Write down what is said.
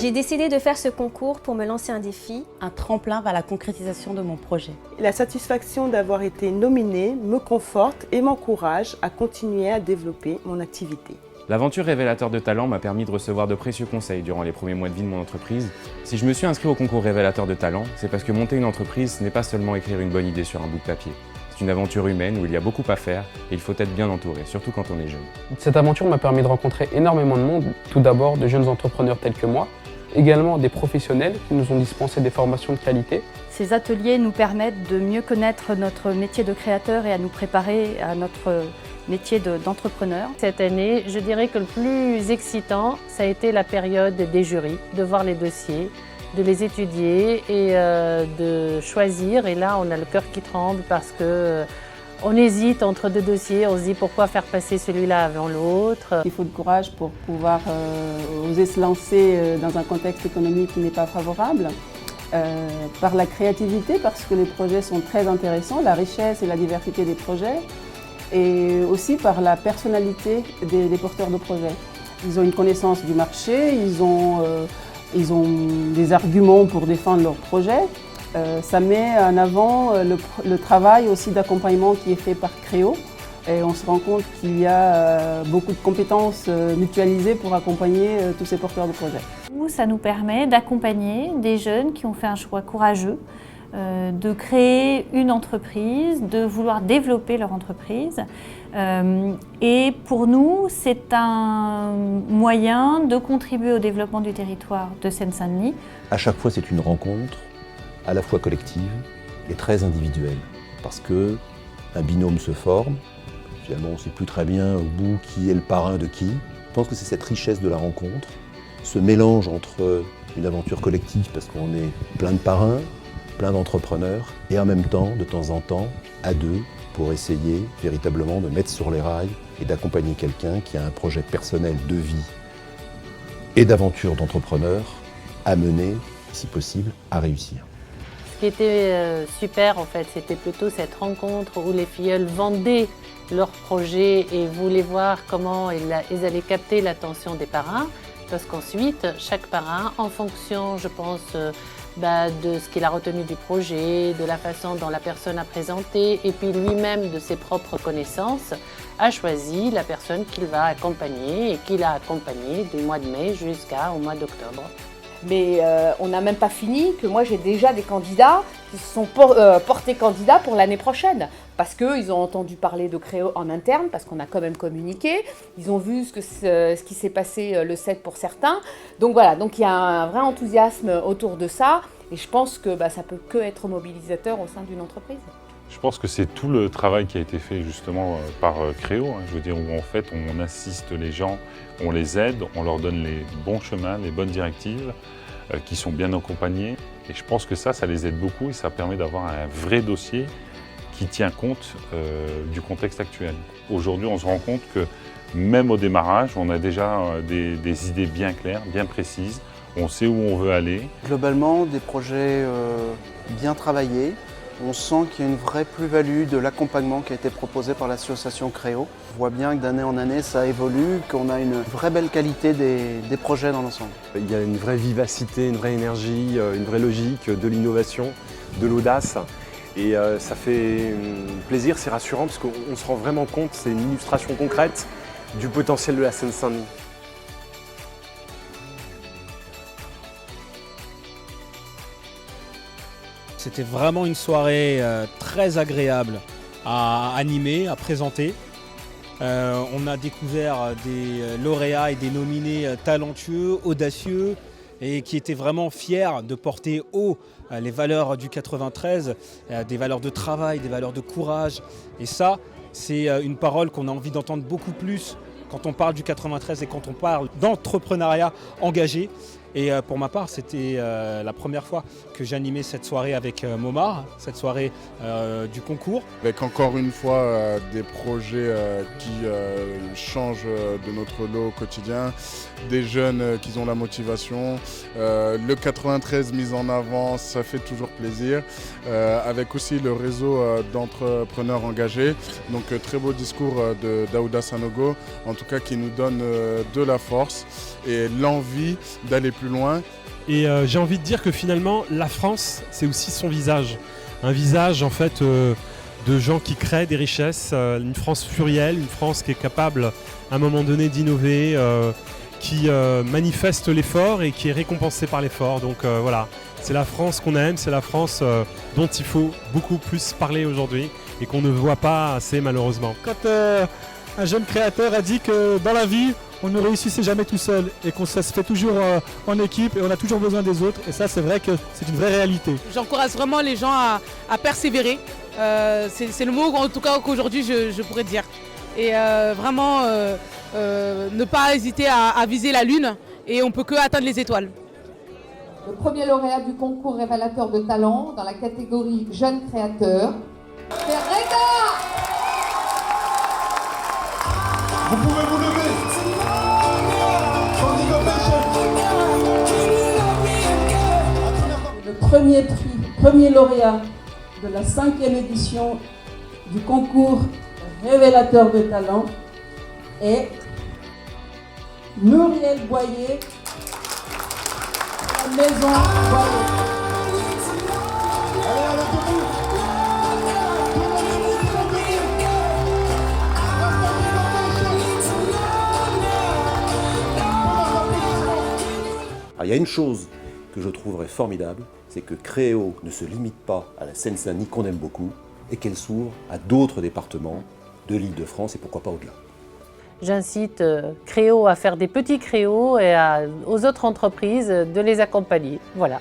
J'ai décidé de faire ce concours pour me lancer un défi. Un tremplin vers la concrétisation de mon projet. La satisfaction d'avoir été nominée me conforte et m'encourage à continuer à développer mon activité. L'aventure Révélateur de talent m'a permis de recevoir de précieux conseils durant les premiers mois de vie de mon entreprise. Si je me suis inscrit au concours Révélateur de talent, c'est parce que monter une entreprise, ce n'est pas seulement écrire une bonne idée sur un bout de papier. C'est une aventure humaine où il y a beaucoup à faire et il faut être bien entouré, surtout quand on est jeune. Cette aventure m'a permis de rencontrer énormément de monde, tout d'abord de jeunes entrepreneurs tels que moi, également des professionnels qui nous ont dispensé des formations de qualité. Ces ateliers nous permettent de mieux connaître notre métier de créateur et à nous préparer à notre métier d'entrepreneur. Cette année, je dirais que le plus excitant, ça a été la période des jurys, de voir les dossiers, de les étudier et de choisir. Et là, on a le cœur qui tremble parce que on hésite entre deux dossiers, on se dit pourquoi faire passer celui-là avant l'autre. Il faut de courage pour pouvoir oser se lancer dans un contexte économique qui n'est pas favorable. Par la créativité, parce que les projets sont très intéressants, la richesse et la diversité des projets, et aussi par la personnalité des porteurs de projets. Ils ont une connaissance du marché, ils ont des arguments pour défendre leur projet. Ça met en avant le travail aussi d'accompagnement qui est fait par Créo. Et on se rend compte qu'il y a beaucoup de compétences mutualisées pour accompagner tous ces porteurs de projets. Ça nous permet d'accompagner des jeunes qui ont fait un choix courageux, de créer une entreprise, de vouloir développer leur entreprise. Et pour nous, c'est un moyen de contribuer au développement du territoire de Seine-Saint-Denis. À chaque fois, c'est une rencontre à la fois collective et très individuelle, parce qu'un binôme se forme. Finalement, on ne sait plus très bien au bout qui est le parrain de qui. Je pense que c'est cette richesse de la rencontre, ce mélange entre une aventure collective, parce qu'on est plein de parrains, plein d'entrepreneurs, et en même temps, de temps en temps, à deux, pour essayer véritablement de mettre sur les rails et d'accompagner quelqu'un qui a un projet personnel de vie et d'aventure d'entrepreneur à mener, si possible, à réussir. Ce qui était super en fait, c'était plutôt cette rencontre où les filleuls vendaient leur projet et voulaient voir comment ils allaient capter l'attention des parrains. Parce qu'ensuite, chaque parrain, en fonction, je pense, de ce qu'il a retenu du projet, de la façon dont la personne a présenté, et puis lui-même de ses propres connaissances, a choisi la personne qu'il va accompagner et qu'il a accompagnée du mois de mai jusqu'au mois d'octobre. Mais on n'a même pas fini, que moi j'ai déjà des candidats qui se sont portés candidats pour l'année prochaine. Parce qu'ils ont entendu parler de Créo en interne, parce qu'on a quand même communiqué. Ils ont vu ce qui s'est passé le 7 pour certains. Donc voilà, donc il y a un vrai enthousiasme autour de ça. Et je pense que ça peut que être mobilisateur au sein d'une entreprise. Je pense que c'est tout le travail qui a été fait justement par Créo. Je veux dire, où en fait on assiste les gens, on les aide, on leur donne les bons chemins, les bonnes directives, qui sont bien accompagnés. Et je pense que ça les aide beaucoup et ça permet d'avoir un vrai dossier qui tient compte du contexte actuel. Aujourd'hui, on se rend compte que même au démarrage, on a déjà des idées bien claires, bien précises. On sait où on veut aller. Globalement, des projets bien travaillés. On sent qu'il y a une vraie plus-value de l'accompagnement qui a été proposé par l'association Créo. On voit bien que d'année en année, ça évolue, qu'on a une vraie belle qualité des projets dans l'ensemble. Il y a une vraie vivacité, une vraie énergie, une vraie logique, de l'innovation, de l'audace. Et ça fait plaisir, c'est rassurant parce qu'on se rend vraiment compte, c'est une illustration concrète du potentiel de la Seine-Saint-Denis. C'était vraiment une soirée très agréable à animer, à présenter. On a découvert des lauréats et des nominés talentueux, audacieux et qui étaient vraiment fiers de porter haut les valeurs du 93, des valeurs de travail, des valeurs de courage. Et ça, c'est une parole qu'on a envie d'entendre beaucoup plus quand on parle du 93 et quand on parle d'entrepreneuriat engagé. Et pour ma part, c'était la première fois que j'animais cette soirée avec Momar, cette soirée du concours. Avec encore une fois des projets qui changent de notre lot au quotidien, des jeunes qui ont la motivation, le 93 mis en avant, ça fait toujours plaisir, avec aussi le réseau d'entrepreneurs engagés. Donc très beau discours de Daouda Sanogo, en tout cas qui nous donne de la force et l'envie d'aller plus plus loin. Et j'ai envie de dire que finalement, la France, c'est aussi son visage. Un visage en fait de gens qui créent des richesses, une France plurielle, une France qui est capable à un moment donné d'innover, qui manifeste l'effort et qui est récompensée par l'effort. Donc voilà, c'est la France qu'on aime, c'est la France dont il faut beaucoup plus parler aujourd'hui et qu'on ne voit pas assez malheureusement. Quand un jeune créateur a dit que dans la vie, on ne réussissait jamais tout seul et qu'on ça se fait toujours en équipe et on a toujours besoin des autres. Et ça, c'est vrai que c'est une vraie réalité. J'encourage vraiment les gens à persévérer. C'est le mot en tout cas qu'aujourd'hui je pourrais dire. Et vraiment ne pas hésiter à viser la lune et on peut que atteindre les étoiles. Le premier lauréat du concours révélateur de talent dans la catégorie jeunes créateurs, c'est Reda. Vous pouvez vous lever. Le premier prix, premier lauréat de la 5e édition du concours révélateur de talent est Muriel Boyer, la maison Boyer. Il y a une chose que je trouverais formidable, c'est que Créo ne se limite pas à la Seine-Saint-Denis qu'on aime beaucoup et qu'elle s'ouvre à d'autres départements de l'Île-de-France et pourquoi pas au-delà. J'incite Créo à faire des petits créos et aux autres entreprises de les accompagner. Voilà.